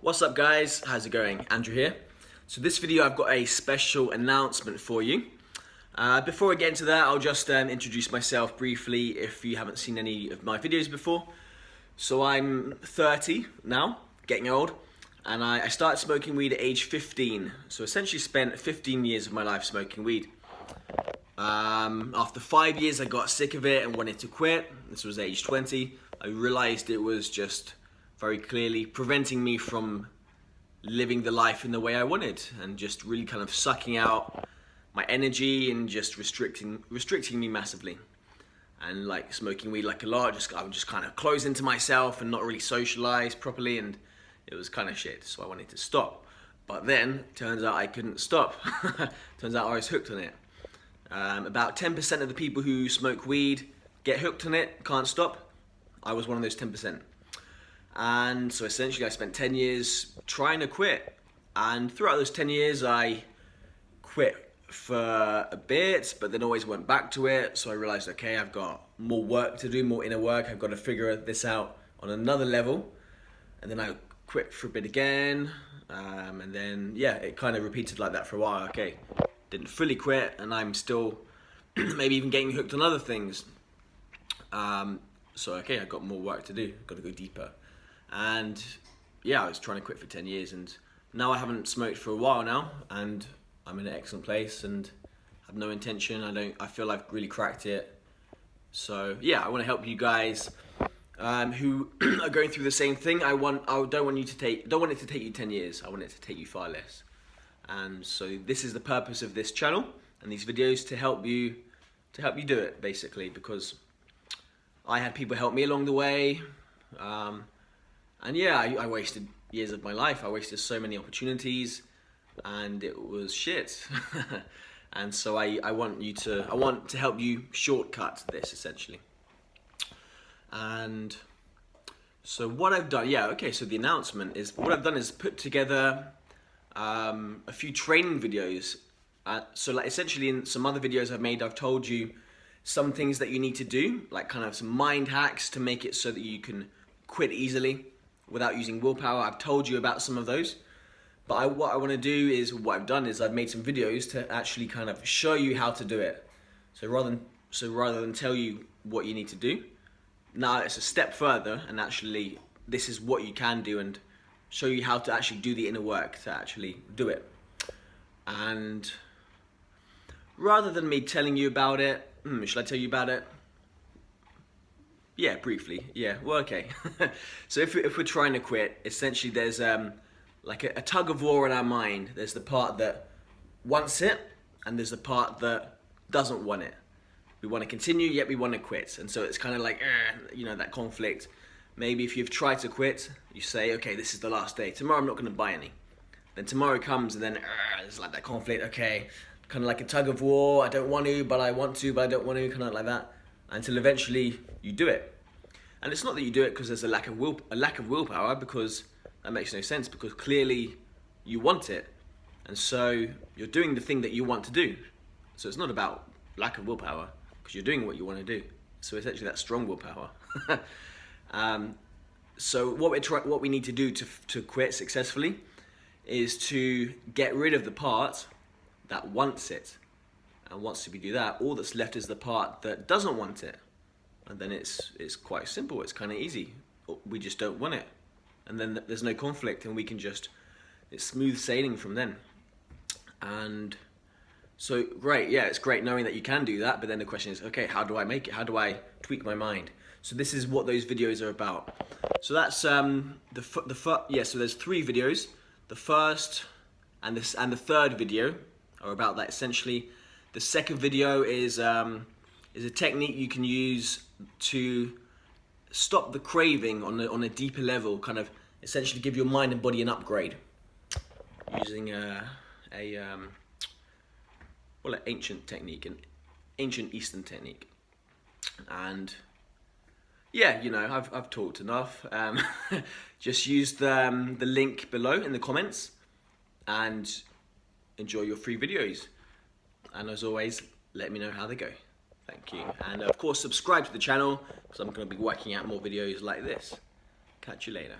What's up guys, how's it going? Andrew here. So this video I've got a special announcement for you. Before I get into that, I'll just introduce myself briefly if you haven't seen any of my videos before. So I'm 30 now, getting old, and I started smoking weed at age 15. So essentially spent 15 years of my life smoking weed. After 5 years I got sick of it and wanted to quit. This was age 20. I realized it was just very clearly preventing me from living the life in the way I wanted, and just really kind of sucking out my energy and just restricting me massively. And like smoking weed like a lot, I would just kind of close into myself and not really socialize properly, and it was kind of shit, so I wanted to stop. But then, turns out I couldn't stop. Turns out I was hooked on it. About 10% of the people who smoke weed get hooked on it, can't stop. I was one of those 10%. And so essentially I spent 10 years trying to quit. And throughout those 10 years I quit for a bit, but then always went back to it. So I realized, okay, I've got more work to do, more inner work. I've got to figure this out on another level. And then I quit for a bit again. And then, yeah, it kind of repeated like that for a while. Okay, didn't fully quit, and I'm still maybe even getting hooked on other things. So okay, I've got more work to do, got to go deeper. And yeah, I was trying to quit for 10 years, and now I haven't smoked for a while now, and I'm in an excellent place and have no intention. I feel I've really cracked it. So yeah, I want to help you guys who are going through the same thing. I don't want it to take you 10 years. I want it to take you far less. And so this is the purpose of this channel and these videos, to help you do it, basically, because I had people help me along the way. And yeah, I wasted years of my life. I wasted so many opportunities, and it was shit. And so I want to help you shortcut this, essentially. And so what I've done, so the announcement is, what I've done is put together a few training videos. So like essentially in some other videos I've made, I've told you some things that you need to do, like kind of some mind hacks to make it so that you can quit easily without using willpower. I've told you about some of those, but what I want to do is, what I've done is I've made some videos to actually kind of show you how to do it. So rather than tell you what you need to do, now it's a step further, and actually this is what you can do, and show you how to actually do the inner work to actually do it. And rather than me telling you about it, should I tell you about it? Yeah, briefly. Yeah, well, okay. So if we're trying to quit, essentially there's like a tug of war in our mind. There's the part that wants it, and there's the part that doesn't want it. We want to continue, yet we want to quit. And so it's kind of like, that conflict. Maybe if you've tried to quit, you say, okay, this is the last day. Tomorrow I'm not going to buy any. Then tomorrow comes, and then there's like that conflict. Okay, kind of like a tug of war. I don't want to, but I want to, but I don't want to, kind of like that. Until eventually you do it. And it's not that you do it because there's a lack of willpower, because that makes no sense, because clearly you want it. And so you're doing the thing that you want to do. So it's not about lack of willpower, because you're doing what you want to do. So essentially that's strong willpower. So what we need to do to quit successfully is to get rid of the part that wants it. And once we do that, all that's left is the part that doesn't want it. And then it's quite simple, it's kind of easy. We just don't want it. And then there's no conflict, and it's smooth sailing from then. And so great, yeah, it's great knowing that you can do that, but then the question is, okay, how do I make it? How do I tweak my mind? So this is what those videos are about. So that's so there's 3 videos. The first and the third video are about that, essentially. The second video is a technique you can use to stop the craving on a deeper level, kind of essentially give your mind and body an upgrade using an ancient technique, an ancient Eastern technique. And yeah, I've talked enough. Just use the link below in the comments and enjoy your free videos. And as always, let me know how they go. Thank you. And of course, subscribe to the channel, because I'm going to be working out more videos like this. Catch you later.